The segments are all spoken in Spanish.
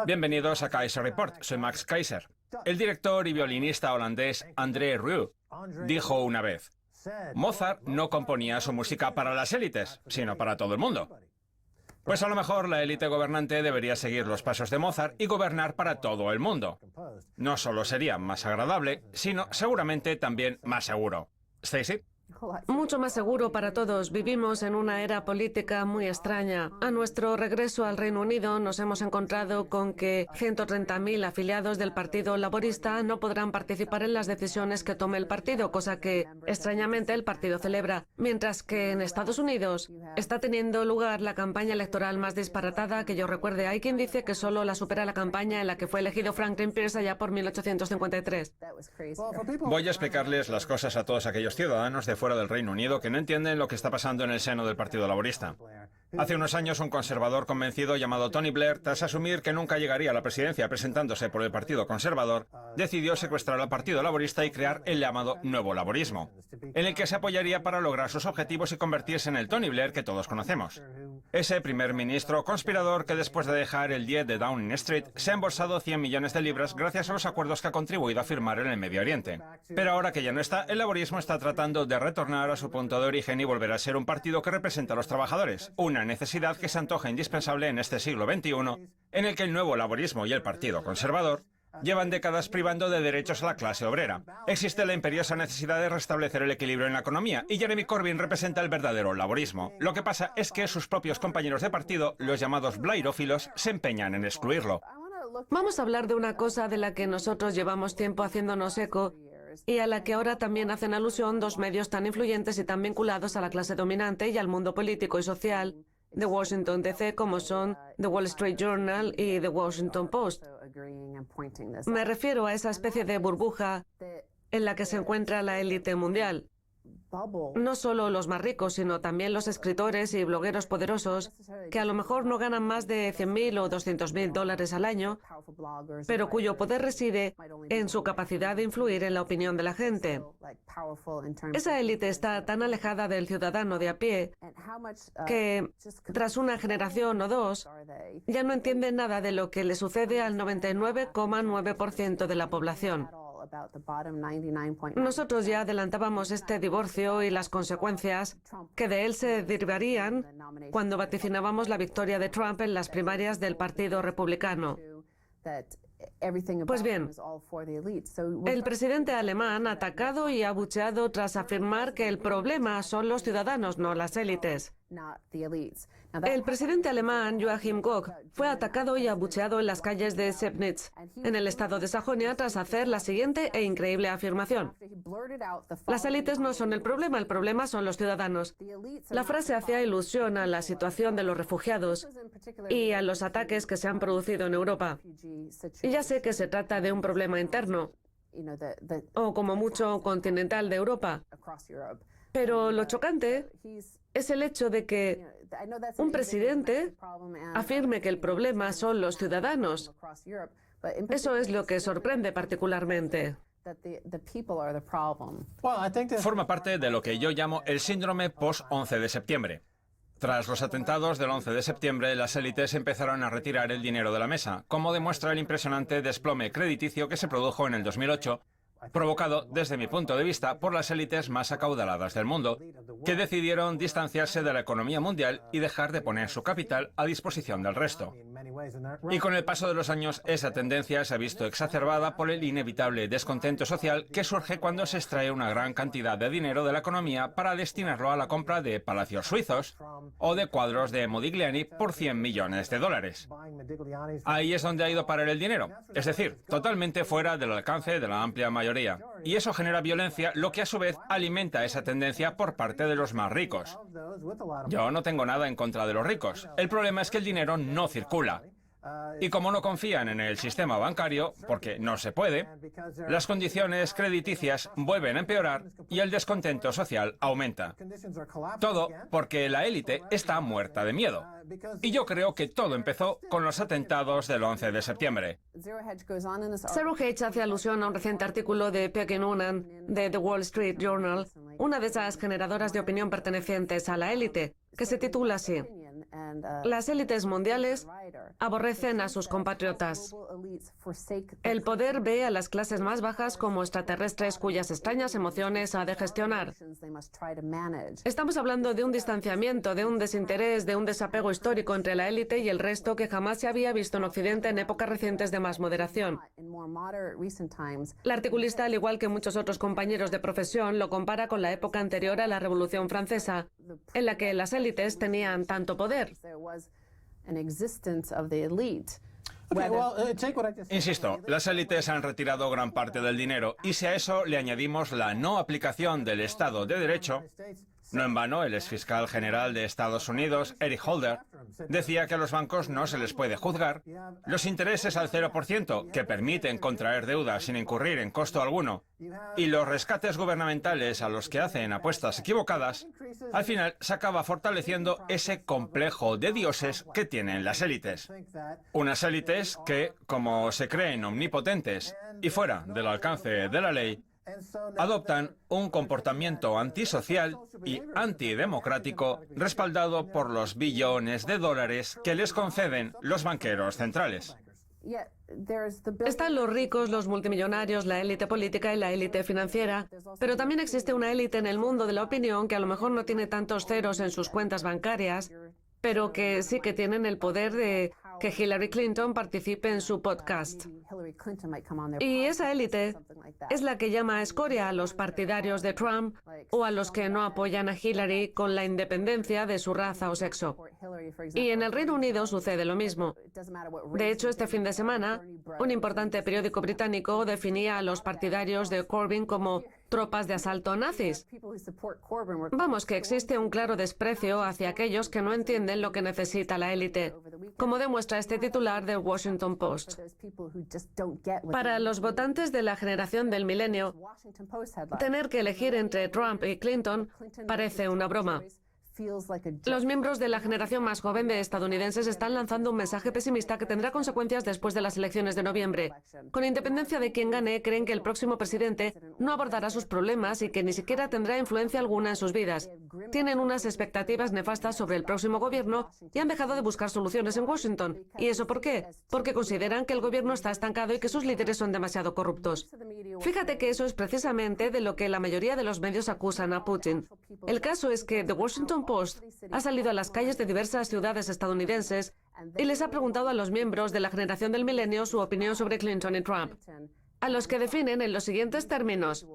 Bienvenidos a Kaiser Report, soy Max Kaiser. El director y violinista holandés André Rieu dijo una vez: Mozart no componía su música para las élites, sino para todo el mundo. Pues a lo mejor la élite gobernante debería seguir los pasos de Mozart y gobernar para todo el mundo. No solo sería más agradable, sino seguramente también más seguro. ¿Stacy? Mucho más seguro para todos. Vivimos en una era política muy extraña. A nuestro regreso al Reino Unido nos hemos encontrado con que 130.000 afiliados del Partido Laborista no podrán participar en las decisiones que tome el partido, cosa que, extrañamente, el partido celebra. Mientras que en Estados Unidos está teniendo lugar la campaña electoral más disparatada que yo recuerde. Hay quien dice que solo la supera la campaña en la que fue elegido Franklin Pierce allá por 1853. Voy a explicarles las cosas a todos aquellos ciudadanos de fuera del Reino Unido que no entienden lo que está pasando en el seno del Partido Laborista. Hace unos años, un conservador convencido llamado Tony Blair, tras asumir que nunca llegaría a la presidencia presentándose por el Partido Conservador, decidió secuestrar al Partido Laborista y crear el llamado Nuevo Laborismo, en el que se apoyaría para lograr sus objetivos y convertirse en el Tony Blair que todos conocemos. Ese primer ministro conspirador que después de dejar el 10 de Downing Street se ha embolsado 100 millones de libras gracias a los acuerdos que ha contribuido a firmar en el Medio Oriente. Pero ahora que ya no está, el laborismo está tratando de retornar a su punto de origen y volver a ser un partido que representa a los trabajadores, una necesidad que se antoja indispensable en este siglo XXI, en el que el Nuevo Laborismo y el Partido Conservador llevan décadas privando de derechos a la clase obrera. Existe la imperiosa necesidad de restablecer el equilibrio en la economía y Jeremy Corbyn representa el verdadero laborismo. Lo que pasa es que sus propios compañeros de partido, los llamados blairófilos, se empeñan en excluirlo. Vamos a hablar de una cosa de la que nosotros llevamos tiempo haciéndonos eco y a la que ahora también hacen alusión dos medios tan influyentes y tan vinculados a la clase dominante y al mundo político y social de Washington, D.C., como son The Wall Street Journal y The Washington Post. Me refiero a esa especie de burbuja en la que se encuentra la élite mundial. No solo los más ricos, sino también los escritores y blogueros poderosos, que a lo mejor no ganan más de 100.000 o 200.000 dólares al año, pero cuyo poder reside en su capacidad de influir en la opinión de la gente. Esa élite está tan alejada del ciudadano de a pie que, tras una generación o dos, ya no entienden nada de lo que le sucede al 99,9% de la población. Nosotros ya adelantábamos este divorcio y las consecuencias que de él se derivarían cuando vaticinábamos la victoria de Trump en las primarias del Partido Republicano. Pues bien, el presidente alemán ha atacado y abucheado tras afirmar que el problema son los ciudadanos, no las élites. El presidente alemán Joachim Gauck fue atacado y abucheado en las calles de Sebnitz, en el estado de Sajonia, tras hacer la siguiente e increíble afirmación: las élites no son el problema son los ciudadanos. La frase hacía ilusión a la situación de los refugiados y a los ataques que se han producido en Europa. Y ya sé que se trata de un problema interno, o como mucho continental de Europa. Pero lo chocante es el hecho de que un presidente afirme que el problema son los ciudadanos. Eso es lo que sorprende particularmente. Forma parte de lo que yo llamo el síndrome post-11 de septiembre. Tras los atentados del 11 de septiembre, las élites empezaron a retirar el dinero de la mesa, como demuestra el impresionante desplome crediticio que se produjo en el 2008, provocado, desde mi punto de vista, por las élites más acaudaladas del mundo, que decidieron distanciarse de la economía mundial y dejar de poner su capital a disposición del resto. Y con el paso de los años, esa tendencia se ha visto exacerbada por el inevitable descontento social que surge cuando se extrae una gran cantidad de dinero de la economía para destinarlo a la compra de palacios suizos o de cuadros de Modigliani por 100 millones de dólares. Ahí es donde ha ido a parar el dinero, es decir, totalmente fuera del alcance de la amplia mayoría. Y eso genera violencia, lo que a su vez alimenta esa tendencia por parte de los más ricos. Yo no tengo nada en contra de los ricos. El problema es que el dinero no circula. Y como no confían en el sistema bancario, porque no se puede, las condiciones crediticias vuelven a empeorar y el descontento social aumenta. Todo porque la élite está muerta de miedo. Y yo creo que todo empezó con los atentados del 11 de septiembre. Zero Hedge hace alusión a un reciente artículo de Peggy Noonan de The Wall Street Journal, una de esas generadoras de opinión pertenecientes a la élite, que se titula así: Las élites mundiales aborrecen a sus compatriotas. El poder ve a las clases más bajas como extraterrestres cuyas extrañas emociones ha de gestionar. Estamos hablando de un distanciamiento, de un desinterés, de un desapego histórico entre la élite y el resto que jamás se había visto en Occidente en épocas recientes de más moderación. La articulista, al igual que muchos otros compañeros de profesión, lo compara con la época anterior a la Revolución Francesa, en la que las élites tenían tanto poder. Insisto, las élites han retirado gran parte del dinero y si a eso le añadimos la no aplicación del Estado de Derecho, no en vano el exfiscal general de Estados Unidos, Eric Holder, decía que a los bancos no se les puede juzgar, los intereses al 0% que permiten contraer deuda sin incurrir en costo alguno y los rescates gubernamentales a los que hacen apuestas equivocadas, al final se acaba fortaleciendo ese complejo de dioses que tienen las élites. Unas élites que, como se creen omnipotentes y fuera del alcance de la ley, adoptan un comportamiento antisocial y antidemocrático respaldado por los billones de dólares que les conceden los banqueros centrales. Están los ricos, los multimillonarios, la élite política y la élite financiera, pero también existe una élite en el mundo de la opinión que a lo mejor no tiene tantos ceros en sus cuentas bancarias, pero que sí que tienen el poder de que Hillary Clinton participe en su podcast. Y esa élite es la que llama escoria a los partidarios de Trump o a los que no apoyan a Hillary con la independencia de su raza o sexo. Y en el Reino Unido sucede lo mismo. De hecho, este fin de semana, un importante periódico británico definía a los partidarios de Corbyn como tropas de asalto nazis. Vamos, que existe un claro desprecio hacia aquellos que no entienden lo que necesita la élite, como demuestra este titular del Washington Post. Para los votantes de la generación del milenio, tener que elegir entre Trump y Clinton parece una broma. Los miembros de la generación más joven de estadounidenses están lanzando un mensaje pesimista que tendrá consecuencias después de las elecciones de noviembre. Con independencia de quién gane, creen que el próximo presidente no abordará sus problemas y que ni siquiera tendrá influencia alguna en sus vidas. Tienen unas expectativas nefastas sobre el próximo gobierno y han dejado de buscar soluciones en Washington. ¿Y eso por qué? Porque consideran que el gobierno está estancado y que sus líderes son demasiado corruptos. Fíjate que eso es precisamente de lo que la mayoría de los medios acusan a Putin. El caso es que The Washington Post ha salido a las calles de diversas ciudades estadounidenses y les ha preguntado a los miembros de la generación del milenio su opinión sobre Clinton y Trump, a los que definen en los siguientes términos.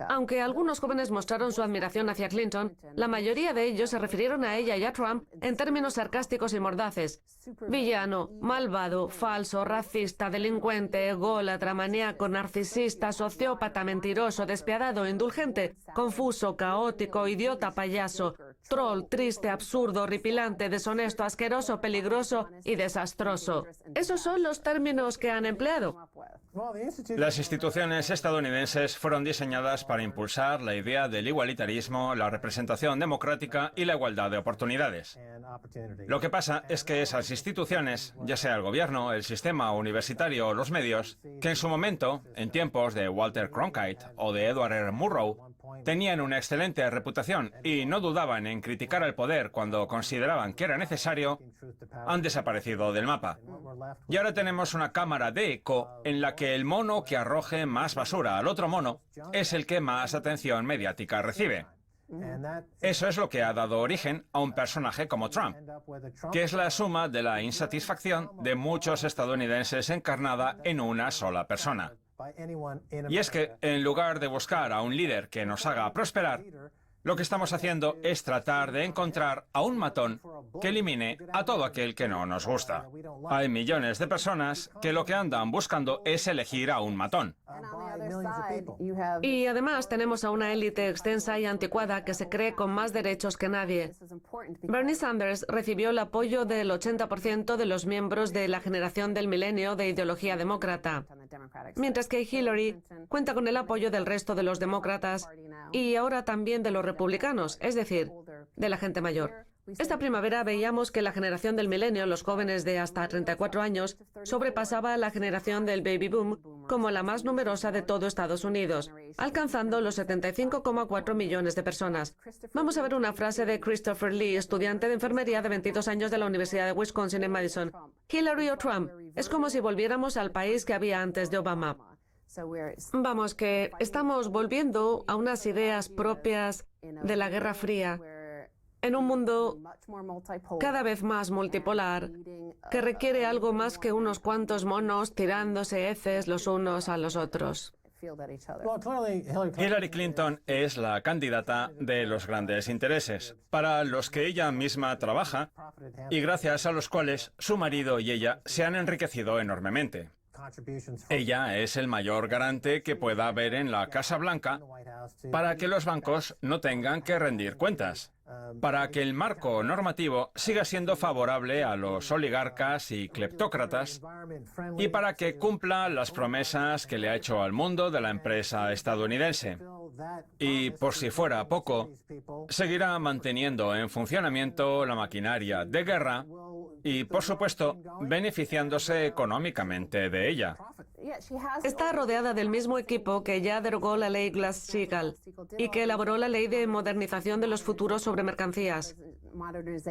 Aunque algunos jóvenes mostraron su admiración hacia Clinton, la mayoría de ellos se refirieron a ella y a Trump en términos sarcásticos y mordaces. Villano, malvado, falso, racista, delincuente, ególatra, maníaco, narcisista, sociópata, mentiroso, despiadado, indulgente, confuso, caótico, idiota, payaso, troll, triste, absurdo, horripilante, deshonesto, asqueroso, peligroso y desastroso. Esos son los términos que han empleado. Las instituciones estadounidenses fueron diseñadas para impulsar la idea del igualitarismo, la representación democrática y la igualdad de oportunidades. Lo que pasa es que esas instituciones, ya sea el gobierno, el sistema universitario o los medios, que en su momento, en tiempos de Walter Cronkite o de Edward R. Murrow, tenían una excelente reputación y no dudaban en criticar al poder cuando consideraban que era necesario, han desaparecido del mapa. Y ahora tenemos una cámara de eco en la que el mono que arroje más basura al otro mono es el que más atención mediática recibe. Eso es lo que ha dado origen a un personaje como Trump, que es la suma de la insatisfacción de muchos estadounidenses encarnada en una sola persona. Y es que, en lugar de buscar a un líder que nos haga prosperar, lo que estamos haciendo es tratar de encontrar a un matón que elimine a todo aquel que no nos gusta. Hay millones de personas que lo que andan buscando es elegir a un matón. Y además tenemos a una élite extensa y anticuada que se cree con más derechos que nadie. Bernie Sanders recibió el apoyo del 80% de los miembros de la generación del milenio de ideología demócrata, mientras que Hillary cuenta con el apoyo del resto de los demócratas y ahora también de los republicanos, es decir, de la gente mayor. Esta primavera veíamos que la generación del milenio, los jóvenes de hasta 34 años, sobrepasaba a la generación del baby boom como la más numerosa de todo Estados Unidos, alcanzando los 75,4 millones de personas. Vamos a ver una frase de Christopher Lee, estudiante de enfermería de 22 años de la Universidad de Wisconsin en Madison. Hillary o Trump, es como si volviéramos al país que había antes de Obama. Vamos, que estamos volviendo a unas ideas propias de la Guerra Fría, en un mundo cada vez más multipolar, que requiere algo más que unos cuantos monos tirándose heces los unos a los otros. Hillary Clinton es la candidata de los grandes intereses, para los que ella misma trabaja y gracias a los cuales su marido y ella se han enriquecido enormemente. Ella es el mayor garante que pueda haber en la Casa Blanca para que los bancos no tengan que rendir cuentas, para que el marco normativo siga siendo favorable a los oligarcas y cleptócratas y para que cumpla las promesas que le ha hecho al mundo de la empresa estadounidense. Y por si fuera poco, seguirá manteniendo en funcionamiento la maquinaria de guerra y, por supuesto, beneficiándose económicamente de ella. Está rodeada del mismo equipo que ya derogó la ley Glass-Steagall y que elaboró la ley de modernización de los futuros sobre mercancías.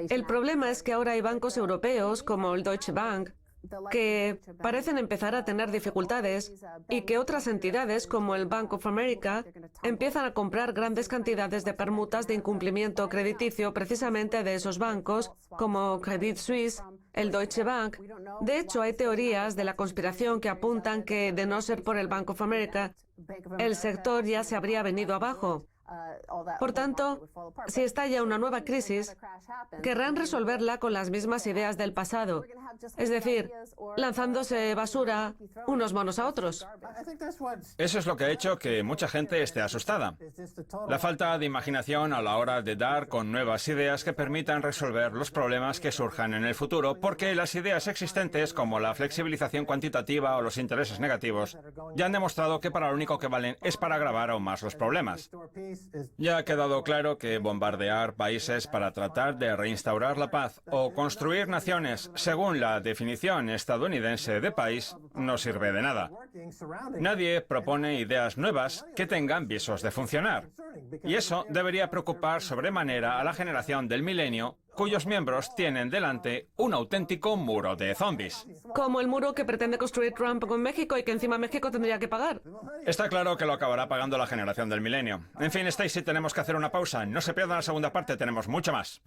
El problema es que ahora hay bancos europeos como el Deutsche Bank que parecen empezar a tener dificultades y que otras entidades como el Bank of America empiezan a comprar grandes cantidades de permutas de incumplimiento crediticio precisamente de esos bancos como Credit Suisse, el Deutsche Bank. De hecho, hay teorías de la conspiración que apuntan que, de no ser por el Bank of America, el sector ya se habría venido abajo. Por tanto, si estalla una nueva crisis, querrán resolverla con las mismas ideas del pasado, es decir, lanzándose basura unos monos a otros. Eso es lo que ha hecho que mucha gente esté asustada. La falta de imaginación a la hora de dar con nuevas ideas que permitan resolver los problemas que surjan en el futuro, porque las ideas existentes, como la flexibilización cuantitativa o los intereses negativos, ya han demostrado que para lo único que valen es para agravar aún más los problemas. Ya ha quedado claro que bombardear países para tratar de reinstaurar la paz o construir naciones según la definición estadounidense de país no sirve de nada. Nadie propone ideas nuevas que tengan visos de funcionar. Y eso debería preocupar sobremanera a la generación del milenio, cuyos miembros tienen delante un auténtico muro de zombies. Como el muro que pretende construir Trump con México y que encima México tendría que pagar. Está claro que lo acabará pagando la generación del milenio. En fin, Stacy, tenemos que hacer una pausa. No se pierdan la segunda parte, tenemos mucho más.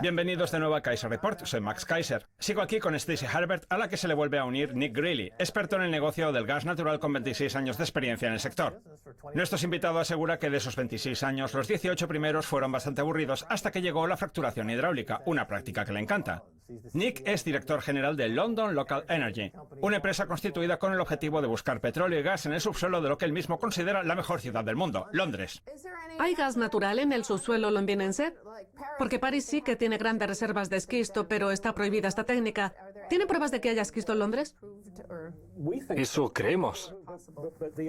Bienvenidos de nuevo a Kaiser Report, soy Max Kaiser. Sigo aquí con Stacey Herbert, a la que se le vuelve a unir Nick Greeley, experto en el negocio del gas natural con 26 años de experiencia en el sector. Nuestro invitado asegura que de esos 26 años, los 18 primeros fueron bastante aburridos hasta que llegó la fracturación hidráulica, una práctica que le encanta. Nick es director general de London Local Energy, una empresa constituida con el objetivo de buscar petróleo y gas en el subsuelo de lo que él mismo considera la mejor ciudad del mundo, Londres. ¿Hay gas natural en el subsuelo londinense? Porque París sí que tiene grandes reservas de esquisto, pero está prohibida esta técnica. ¿Tiene pruebas de que haya esquisto en Londres? Eso creemos.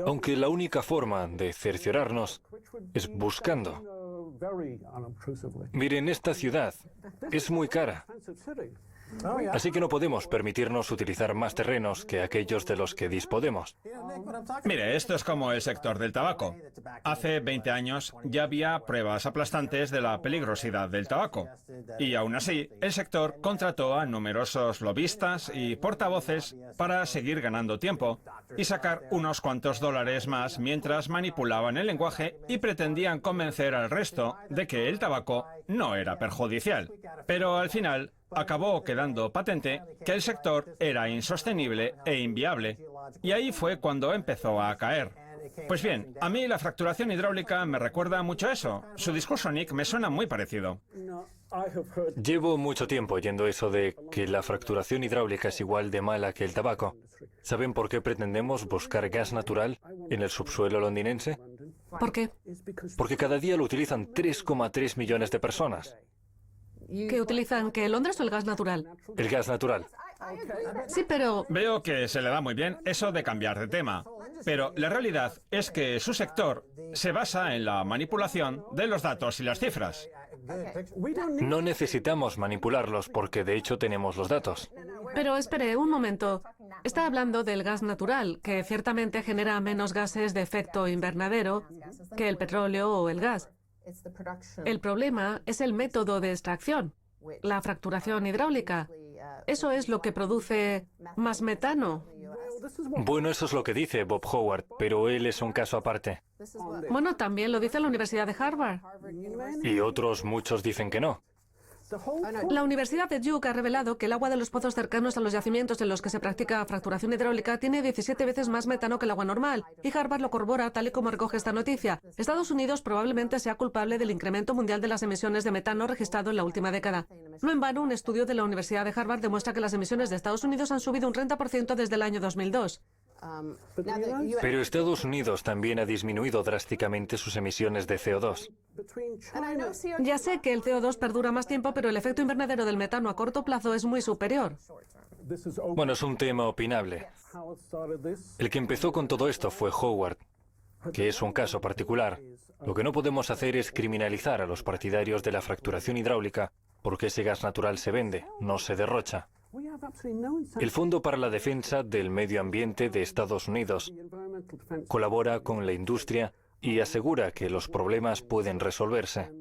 Aunque la única forma de cerciorarnos es buscando. Miren, esta ciudad es muy cara. Así que no podemos permitirnos utilizar más terrenos que aquellos de los que disponemos. Mire, esto es como el sector del tabaco. Hace 20 años ya había pruebas aplastantes de la peligrosidad del tabaco. Y aún así, el sector contrató a numerosos lobistas y portavoces para seguir ganando tiempo y sacar unos cuantos dólares más mientras manipulaban el lenguaje y pretendían convencer al resto de que el tabaco no era perjudicial. Pero al final acabó quedando patente que el sector era insostenible e inviable, y ahí fue cuando empezó a caer. Pues bien, a mí la fracturación hidráulica me recuerda mucho a eso. Su discurso, Nick, me suena muy parecido. Llevo mucho tiempo oyendo eso de que la fracturación hidráulica es igual de mala que el tabaco. ¿Saben por qué pretendemos buscar gas natural en el subsuelo londinense? ¿Por qué? Porque cada día lo utilizan 3,3 millones de personas. ¿Que utilizan que Londres o el gas natural? El gas natural. Sí, pero Veo que se le da muy bien eso de cambiar de tema. Pero la realidad es que su sector se basa en la manipulación de los datos y las cifras. No necesitamos manipularlos porque de hecho tenemos los datos. Pero espere un momento. Está hablando del gas natural, que ciertamente genera menos gases de efecto invernadero que el petróleo o el gas. El problema es el método de extracción, la fracturación hidráulica. Eso es lo que produce más metano. Bueno, eso es lo que dice Bob Howard, pero él es un caso aparte. Bueno, también lo dice la Universidad de Harvard. Y otros muchos dicen que no. La Universidad de Duke ha revelado que el agua de los pozos cercanos a los yacimientos en los que se practica fracturación hidráulica tiene 17 veces más metano que el agua normal, y Harvard lo corrobora tal y como recoge esta noticia. Estados Unidos probablemente sea culpable del incremento mundial de las emisiones de metano registrado en la última década. No en vano, un estudio de la Universidad de Harvard demuestra que las emisiones de Estados Unidos han subido un 30% desde el año 2002. Pero Estados Unidos también ha disminuido drásticamente sus emisiones de CO2. Ya sé que el CO2 perdura más tiempo, pero el efecto invernadero del metano a corto plazo es muy superior. Bueno, es un tema opinable. El que empezó con todo esto fue Howard, que es un caso particular. Lo que no podemos hacer es criminalizar a los partidarios de la fracturación hidráulica, porque ese gas natural se vende, no se derrocha. El Fondo para la Defensa del Medio Ambiente de Estados Unidos colabora con la industria y asegura que los problemas pueden resolverse.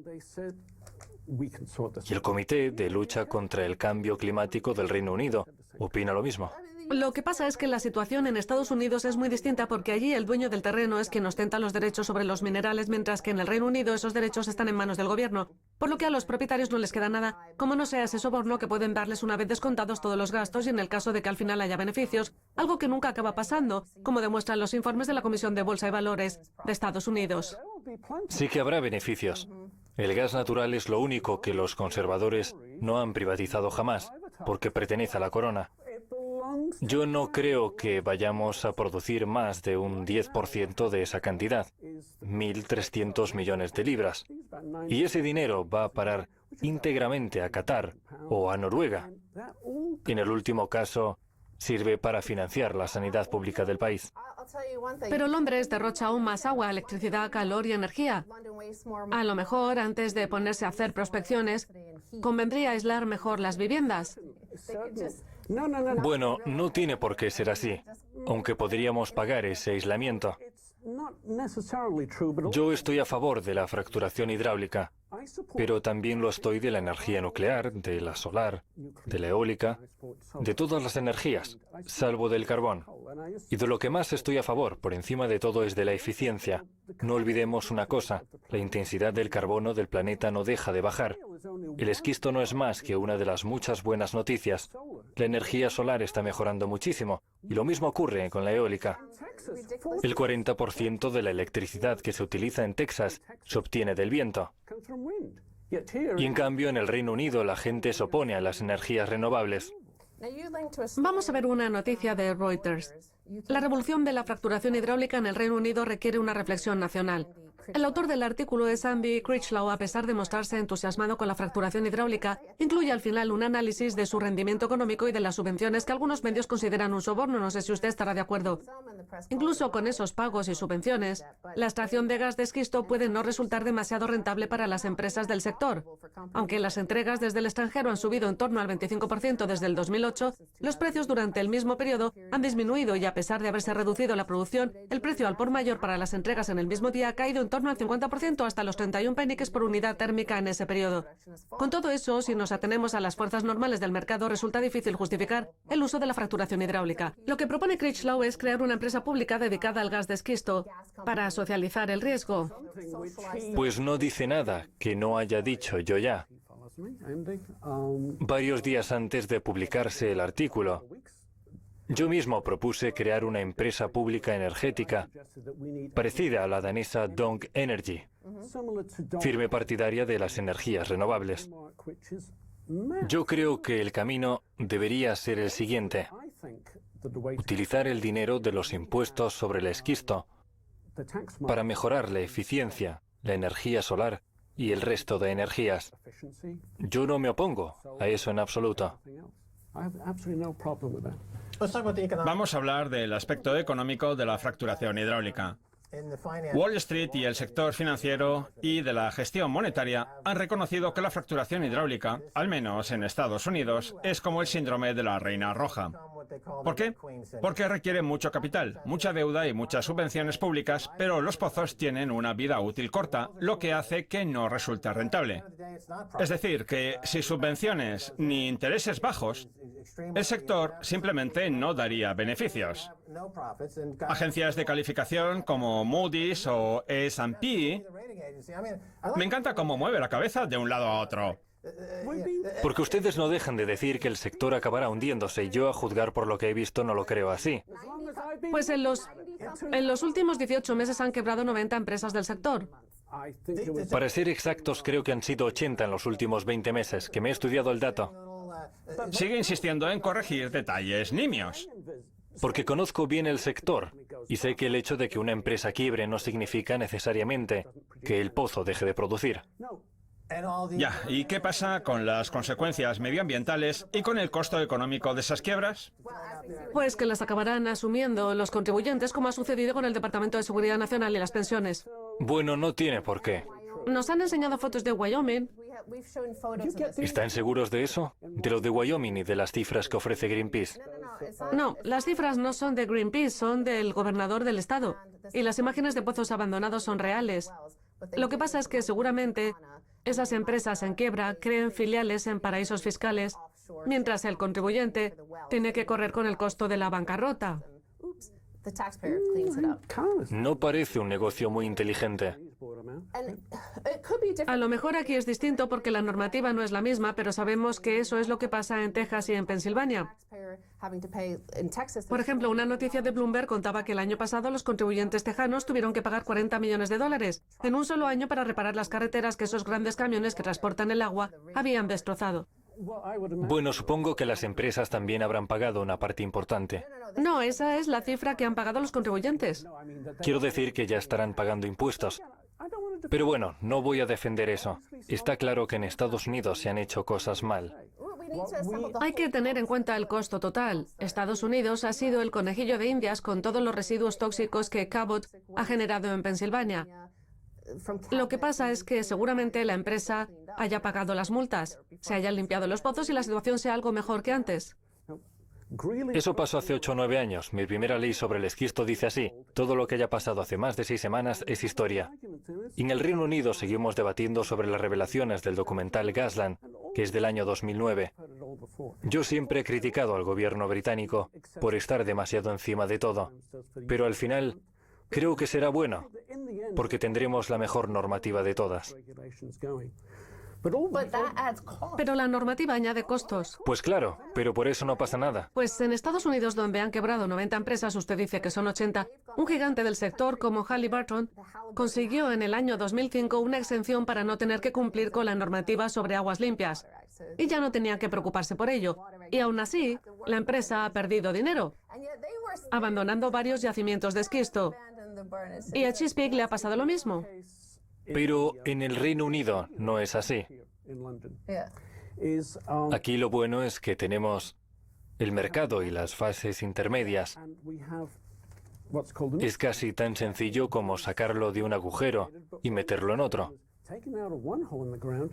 Y el Comité de Lucha contra el Cambio Climático del Reino Unido opina lo mismo. Lo que pasa es que la situación en Estados Unidos es muy distinta porque allí el dueño del terreno es quien ostenta los derechos sobre los minerales, mientras que en el Reino Unido esos derechos están en manos del gobierno, por lo que a los propietarios no les queda nada, como no sea ese soborno que pueden darles una vez descontados todos los gastos y en el caso de que al final haya beneficios, algo que nunca acaba pasando, como demuestran los informes de la Comisión de Bolsa y Valores de Estados Unidos. Sí que habrá beneficios. El gas natural es lo único que los conservadores no han privatizado jamás, porque pertenece a la corona. Yo no creo que vayamos a producir más de un 10% de esa cantidad, 1.300 millones de libras. Y ese dinero va a parar íntegramente a Qatar o a Noruega. En el último caso, sirve para financiar la sanidad pública del país. Pero Londres derrocha aún más agua, electricidad, calor y energía. A lo mejor, antes de ponerse a hacer prospecciones, convendría aislar mejor las viviendas. Bueno, no tiene por qué ser así, aunque podríamos pagar ese aislamiento. Yo estoy a favor de la fracturación hidráulica, pero también lo estoy de la energía nuclear, de la solar, de la eólica, de todas las energías, salvo del carbón. Y de lo que más estoy a favor, por encima de todo, es de la eficiencia. No olvidemos una cosa, la intensidad del carbono del planeta no deja de bajar. El esquisto no es más que una de las muchas buenas noticias. La energía solar está mejorando muchísimo, y lo mismo ocurre con la eólica. El 40% de la electricidad que se utiliza en Texas se obtiene del viento. Y en cambio, en el Reino Unido la gente se opone a las energías renovables. Vamos a ver una noticia de Reuters. La revolución de la fracturación hidráulica en el Reino Unido requiere una reflexión nacional. El autor del artículo es Andy Critchlow. A pesar de mostrarse entusiasmado con la fracturación hidráulica, incluye al final un análisis de su rendimiento económico y de las subvenciones que algunos medios consideran un soborno. No sé si usted estará de acuerdo. Incluso con esos pagos y subvenciones, la extracción de gas de esquisto puede no resultar demasiado rentable para las empresas del sector. Aunque las entregas desde el extranjero han subido en torno al 25% desde el 2008, los precios durante el mismo periodo han disminuido y a pesar de haberse reducido la producción, el precio al por mayor para las entregas en el mismo día ha caído en torno al 50% hasta los 31 peniques por unidad térmica en ese periodo. Con todo eso, si nos atenemos a las fuerzas normales del mercado, resulta difícil justificar el uso de la fracturación hidráulica. Lo que propone Critchlow es crear una empresa pública dedicada al gas de esquisto para socializar el riesgo. Pues no dice nada que no haya dicho yo ya. Varios días antes de publicarse el artículo, Yo mismo propuse crear una empresa pública energética parecida a la danesa Dong Energy, firme partidaria de las energías renovables. Yo creo que el camino debería ser el siguiente: utilizar el dinero de los impuestos sobre el esquisto para mejorar la eficiencia, la energía solar y el resto de energías. Yo no me opongo a eso en absoluto. Vamos a hablar del aspecto económico de la fracturación hidráulica. Wall Street y el sector financiero y de la gestión monetaria han reconocido que la fracturación hidráulica, al menos en Estados Unidos, es como el síndrome de la reina roja. ¿Por qué? Porque requiere mucho capital, mucha deuda y muchas subvenciones públicas, pero los pozos tienen una vida útil corta, lo que hace que no resulte rentable. Es decir, que sin subvenciones ni intereses bajos, el sector simplemente no daría beneficios. Agencias de calificación como Moody's o S&P, me encanta cómo mueve la cabeza de un lado a otro. Porque ustedes no dejan de decir que el sector acabará hundiéndose, y yo, a juzgar por lo que he visto, no lo creo así. Pues en los últimos 18 meses han quebrado 90 empresas del sector. Para ser exactos, creo que han sido 80 en los últimos 20 meses, que me he estudiado el dato. Sigue insistiendo en corregir detalles nimios. Porque conozco bien el sector y sé que el hecho de que una empresa quiebre no significa necesariamente que el pozo deje de producir. Ya, ¿y qué pasa con las consecuencias medioambientales y con el costo económico de esas quiebras? Pues que las acabarán asumiendo los contribuyentes, como ha sucedido con el Departamento de Seguridad Nacional y las pensiones. Bueno, no tiene por qué. Nos han enseñado fotos de Wyoming. ¿Están seguros de eso? De lo de Wyoming y de las cifras que ofrece Greenpeace. No, las cifras no son de Greenpeace, son del gobernador del estado. Y las imágenes de pozos abandonados son reales. Lo que pasa es que seguramente esas empresas en quiebra creen filiales en paraísos fiscales, mientras el contribuyente tiene que correr con el costo de la bancarrota. No parece un negocio muy inteligente. A lo mejor aquí es distinto porque la normativa no es la misma, pero sabemos que eso es lo que pasa en Texas y en Pensilvania. Por ejemplo, una noticia de Bloomberg contaba que el año pasado los contribuyentes tejanos tuvieron que pagar $40 millones en un solo año para reparar las carreteras que esos grandes camiones que transportan el agua habían destrozado. Bueno, supongo que las empresas también habrán pagado una parte importante. No, esa es la cifra que han pagado los contribuyentes. Quiero decir que ya estarán pagando impuestos. Pero bueno, no voy a defender eso. Está claro que en Estados Unidos se han hecho cosas mal. Hay que tener en cuenta el costo total. Estados Unidos ha sido el conejillo de Indias con todos los residuos tóxicos que Cabot ha generado en Pensilvania. Lo que pasa es que seguramente la empresa haya pagado las multas, se hayan limpiado los pozos y la situación sea algo mejor que antes. Eso pasó hace 8 o 9 años. Mi primera ley sobre el esquisto dice así: todo lo que haya pasado hace más de 6 semanas es historia. Y en el Reino Unido seguimos debatiendo sobre las revelaciones del documental Gasland, que es del año 2009. Yo siempre he criticado al gobierno británico por estar demasiado encima de todo, pero al final creo que será bueno, porque tendremos la mejor normativa de todas. Pero la normativa añade costos. Pues claro, pero por eso no pasa nada. Pues en Estados Unidos, donde han quebrado 90 empresas, usted dice que son 80, un gigante del sector como Halliburton consiguió en el año 2005 una exención para no tener que cumplir con la normativa sobre aguas limpias. Y ya no tenía que preocuparse por ello. Y aún así, la empresa ha perdido dinero, abandonando varios yacimientos de esquisto. Y a Chesapeake le ha pasado lo mismo. Pero en el Reino Unido no es así. Aquí lo bueno es que tenemos el mercado y las fases intermedias. Es casi tan sencillo como sacarlo de un agujero y meterlo en otro.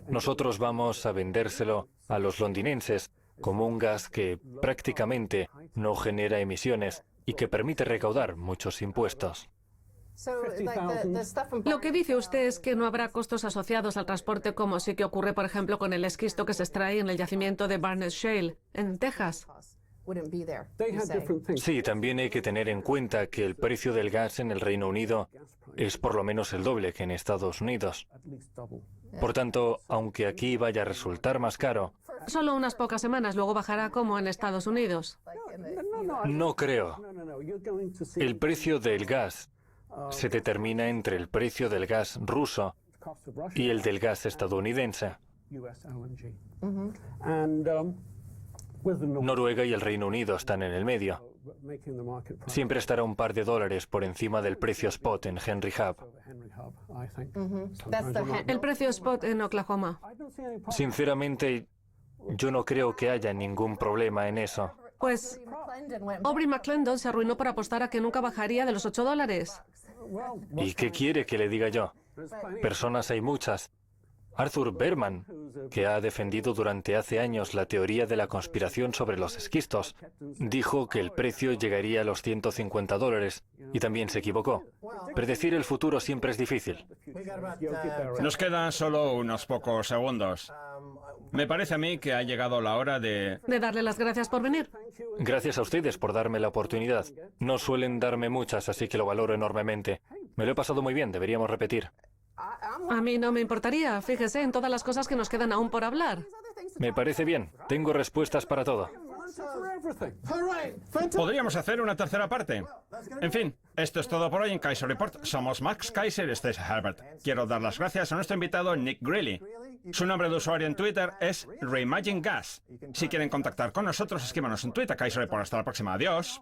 Nosotros vamos a vendérselo a los londinenses como un gas que prácticamente no genera emisiones y que permite recaudar muchos impuestos. Lo que dice usted es que no habrá costos asociados al transporte como sí que ocurre, por ejemplo, con el esquisto que se extrae en el yacimiento de Barnett Shale, en Texas. Sí, también hay que tener en cuenta que el precio del gas en el Reino Unido es por lo menos el doble que en Estados Unidos. Por tanto, aunque aquí vaya a resultar más caro, Solo unas pocas semanas, luego bajará como en Estados Unidos. No creo. El precio del gas se determina entre el precio del gas ruso y el del gas estadounidense. Noruega y el Reino Unido están en el medio. Siempre estará un par de dólares por encima del precio spot en Henry Hub. El precio spot en Oklahoma. Sinceramente, yo no creo que haya ningún problema en eso. Pues Aubrey McClendon se arruinó por apostar a que nunca bajaría de los $8. ¿Y qué quiere que le diga yo? Personas hay muchas. Arthur Berman, que ha defendido durante hace años la teoría de la conspiración sobre los esquistos, dijo que el precio llegaría a los $150 y también se equivocó. Predecir el futuro siempre es difícil. Nos quedan solo unos pocos segundos. Me parece a mí que ha llegado la hora de... De darle las gracias por venir. Gracias a ustedes por darme la oportunidad. No suelen darme muchas, así que lo valoro enormemente. Me lo he pasado muy bien, deberíamos repetir. A mí no me importaría, fíjese en todas las cosas que nos quedan aún por hablar. Me parece bien. Tengo respuestas para todo. Podríamos hacer una tercera parte. En fin, esto es todo por hoy en Kaiser Report. Somos Max Kaiser, este es Herbert. Quiero dar las gracias a nuestro invitado Nick Greeley. Su nombre de usuario en Twitter es Reimagine Gas. Si quieren contactar con nosotros, escríbanos en Twitter, Kaiser Report. Hasta la próxima. Adiós.